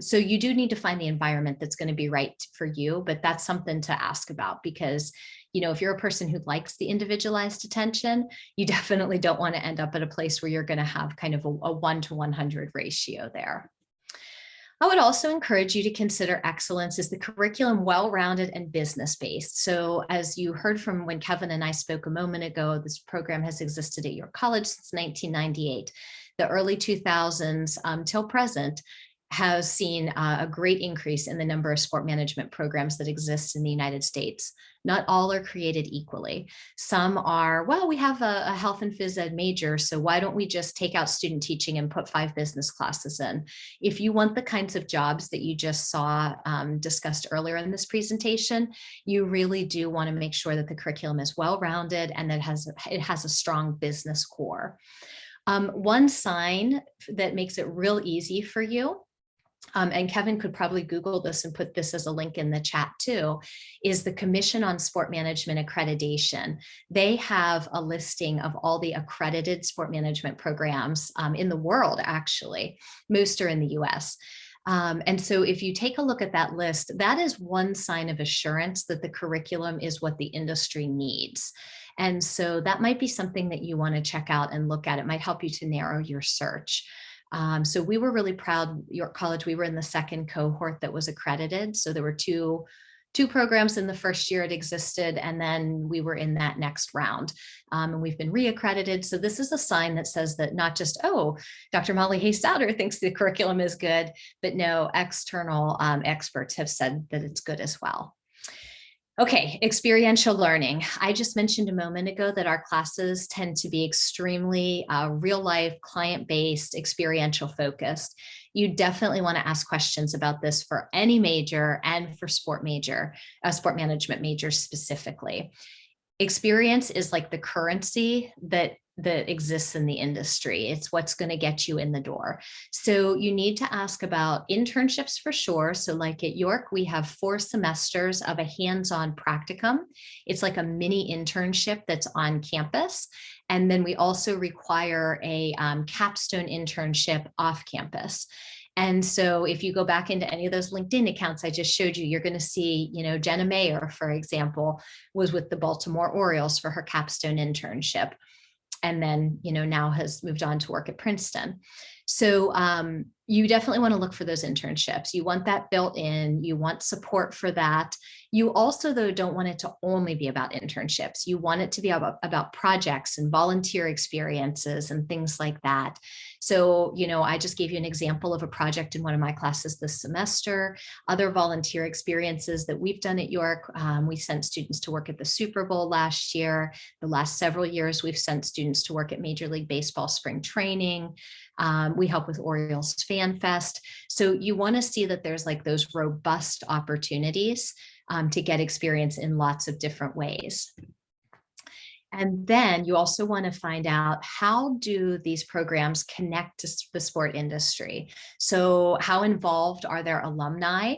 So you do need to find the environment that's going to be right for you, but that's something to ask about, because if you're a person who likes the individualized attention, you definitely don't want to end up at a place where you're going to have kind of a 1:100 ratio there. I would also encourage you to consider excellence. Is the curriculum well-rounded and business-based? So as you heard from when Kevin and I spoke a moment ago, this program has existed at York College since 1998. The early 2000s till present has seen a great increase in the number of sport management programs that exist in the United States. Not all are created equally. Some are, well, we have a health and phys ed major, so why don't we just take out student teaching and put 5 business classes in? If you want the kinds of jobs that you just saw discussed earlier in this presentation, you really do want to make sure that the curriculum is well-rounded and that it has a strong business core. One sign that makes it real easy for you, and Kevin could probably Google this and put this as a link in the chat too, is the Commission on Sport Management Accreditation. They have a listing of all the accredited sport management programs in the world, actually. Most are in the US. And so if you take a look at that list, that is one sign of assurance that the curriculum is what the industry needs. And so that might be something that you want to check out and look at. It might help you to narrow your search. So we were really proud, York College, we were in the second cohort that was accredited. So there were 2 2 programs in the first year it existed, and then we were in that next round. And we've been reaccredited. So this is a sign that says that not just, oh, Dr. Molly Hay-Souter thinks the curriculum is good, but no, external experts have said that it's good as well. Okay, experiential learning. I just mentioned a moment ago that our classes tend to be extremely real life, client-based, experiential focused. You definitely want to ask questions about this for any major and for sport management majors specifically. Experience is like the currency that exists in the industry. It's what's going to get you in the door. So you need to ask about internships for sure. So like at York, we have 4 semesters of a hands-on practicum. It's like a mini internship that's on campus. And then we also require a capstone internship off campus. And so if you go back into any of those LinkedIn accounts I just showed you, you're going to see, Jenna Mayer, for example, was with the Baltimore Orioles for her capstone internship. And then, now has moved on to work at Princeton. So you definitely want to look for those internships. You want that built in. You want support for that. You also, though, don't want it to only be about internships. You want it to be about projects and volunteer experiences and things like that. So, I just gave you an example of a project in one of my classes this semester. Other volunteer experiences that we've done at York, we sent students to work at the Super Bowl last year. The last several years, we've sent students to work at Major League Baseball spring training. We help with Orioles Fan Fest. So you want to see that there's like those robust opportunities to get experience in lots of different ways. And then you also want to find out, how do these programs connect to the sport industry? So how involved are their alumni?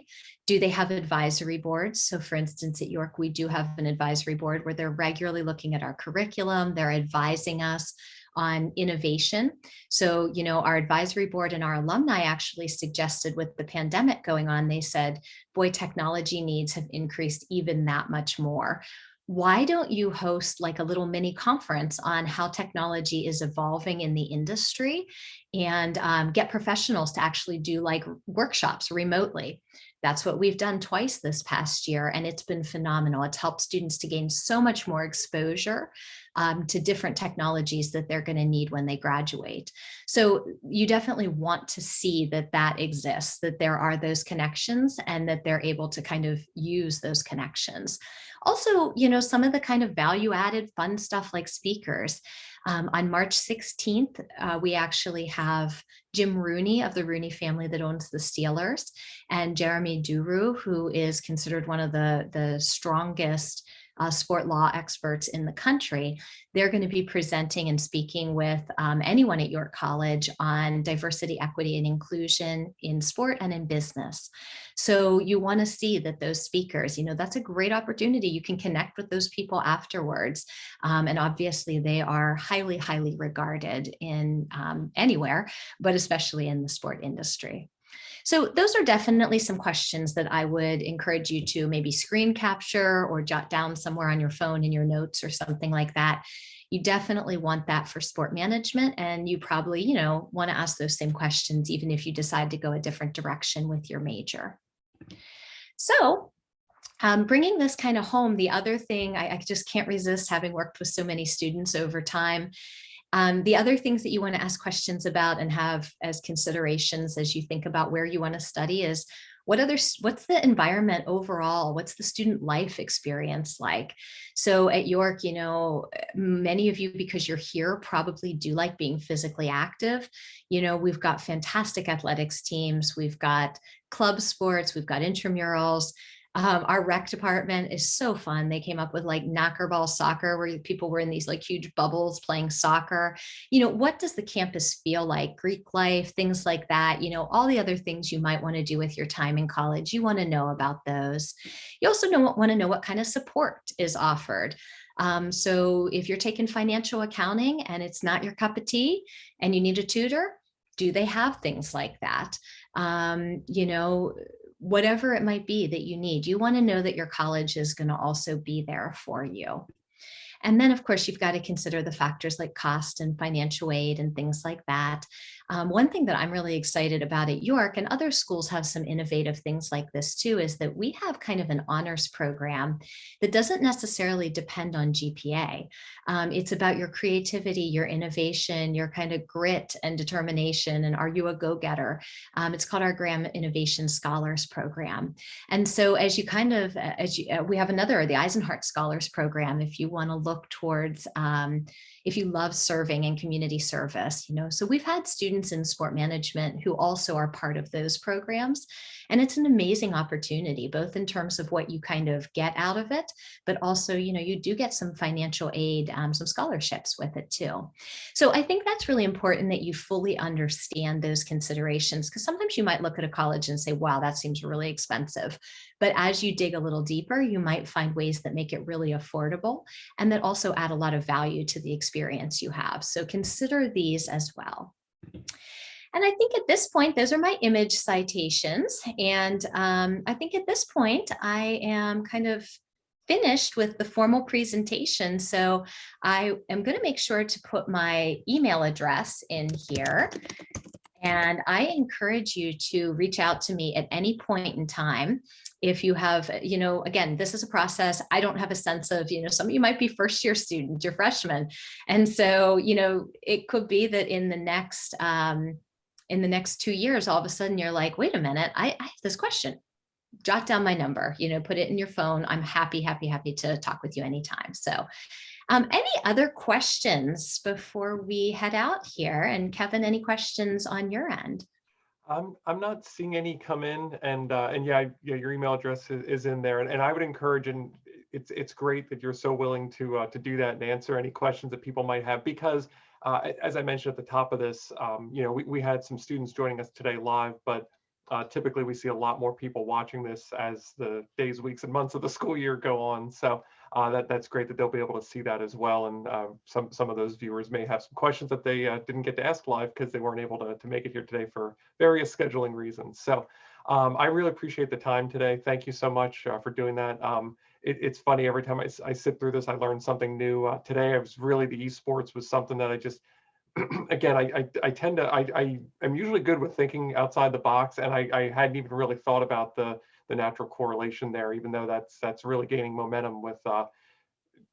Do they have advisory boards? So for instance, at York, we do have an advisory board where they're regularly looking at our curriculum. They're advising us on innovation. So, our advisory board and our alumni actually suggested, with the pandemic going on, they said, boy, technology needs have increased even that much more. Why don't you host like a little mini conference on how technology is evolving in the industry, and get professionals to actually do like workshops remotely? That's what we've done twice this past year, and it's been phenomenal. It's helped students to gain so much more exposure to different technologies that they're going to need when they graduate. So you definitely want to see that that exists, that there are those connections, and that they're able to kind of use those connections. Also, some of the kind of value-added fun stuff like speakers. On March 16th, we actually have Jim Rooney of the Rooney family that owns the Steelers, and Jeremy Duru, who is considered one of the strongest sport law experts in the country. They're going to be presenting and speaking with anyone at York College on diversity, equity, and inclusion in sport and in business. So you want to see that those speakers, that's a great opportunity. You can connect with those people afterwards. And obviously they are highly, highly regarded in anywhere, but especially in the sport industry. So those are definitely some questions that I would encourage you to maybe screen capture or jot down somewhere on your phone in your notes or something like that. You definitely want that for sport management, and you probably, want to ask those same questions even if you decide to go a different direction with your major. So bringing this kind of home, the other thing, I just can't resist, having worked with so many students over time, the other things that you want to ask questions about and have as considerations as you think about where you want to study is, what's the environment overall? What's the student life experience like? So at York, many of you, because you're here, probably do like being physically active. We've got fantastic athletics teams. We've got club sports. We've got intramurals. Our rec department is so fun. They came up with like knockerball soccer, where people were in these like huge bubbles playing soccer. What does the campus feel like? Greek life, things like that. All the other things you might want to do with your time in college. You want to know about those. You also want to know what kind of support is offered. So if you're taking financial accounting and it's not your cup of tea and you need a tutor, do they have things like that? Whatever it might be that you need, you want to know that your college is going to also be there for you. And then, of course, you've got to consider the factors like cost and financial aid and things like that. One thing that I'm really excited about at York, and other schools have some innovative things like this too, is that we have kind of an honors program that doesn't necessarily depend on GPA. It's about your creativity, your innovation, your kind of grit and determination, and are you a go-getter? It's called our Graham Innovation Scholars Program. And so as you kind of, we have another, the Eisenhart Scholars Program, if you want to look towards, if you love serving and community service, so we've had students in sport management who also are part of those programs. And it's an amazing opportunity, both in terms of what you kind of get out of it, but also, you do get some financial aid, some scholarships with it too. So I think that's really important that you fully understand those considerations, because sometimes you might look at a college and say, wow, that seems really expensive. But as you dig a little deeper, you might find ways that make it really affordable and that also add a lot of value to the experience you have. So consider these as well. And I think at this point, those are my image citations. And I think at this point, I am kind of finished with the formal presentation. So I am going to make sure to put my email address in here. And I encourage you to reach out to me at any point in time. If you have, again, this is a process. I don't have a sense of, some of you might be first year students, you're freshmen. And so, it could be that in the next 2 years, all of a sudden you're like, wait a minute, I have this question. Jot down my number, put it in your phone. I'm happy to talk with you anytime. So any other questions before we head out here? And Kevin, any questions on your end? I'm not seeing any come in, and yeah, your email address is in there, and I would encourage, and it's great that you're so willing to do that and answer any questions that people might have, because as I mentioned at the top of this, we had some students joining us today live, but typically we see a lot more people watching this as the days, weeks, and months of the school year go on. So that's great that they'll be able to see that as well. And some of those viewers may have some questions that they didn't get to ask live because they weren't able to make it here today for various scheduling reasons. So I really appreciate the time today. Thank you so much for doing that. It's funny, every time I sit through this, I learn something new. Today, I was really, the esports was something that I just, again, I'm usually good with thinking outside the box, and I hadn't even really thought about the natural correlation there, even though that's really gaining momentum with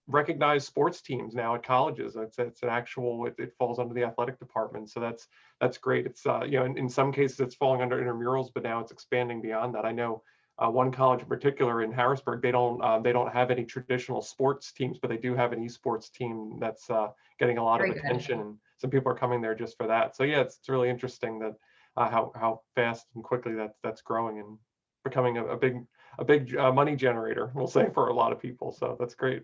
recognized sports teams now at colleges. It's an actual, it falls under the athletic department, so that's great. It's in some cases it's falling under intramurals, but now it's expanding beyond that. I know one college in particular in Harrisburg, they don't have any traditional sports teams, but they do have an esports team that's getting a lot of attention, and some people are coming there just for that. So yeah, it's really interesting that how fast and quickly that's growing and becoming a big money generator, we'll say, for a lot of people. So that's great.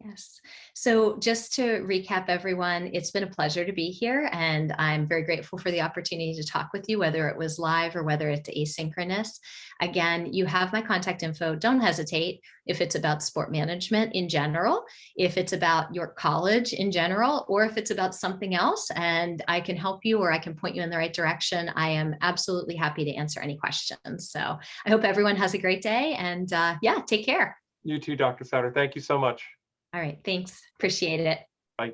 Yes. So just to recap, everyone, it's been a pleasure to be here, and I'm very grateful for the opportunity to talk with you, whether it was live or whether it's asynchronous. Again, you have my contact info. Don't hesitate if it's about sport management in general, if it's about your college in general, or if it's about something else and I can help you or I can point you in the right direction. I am absolutely happy to answer any questions. So I hope everyone has a great day, and yeah, take care. You too, Dr. Souter. Thank you so much. All right. Thanks. Appreciate it. Bye.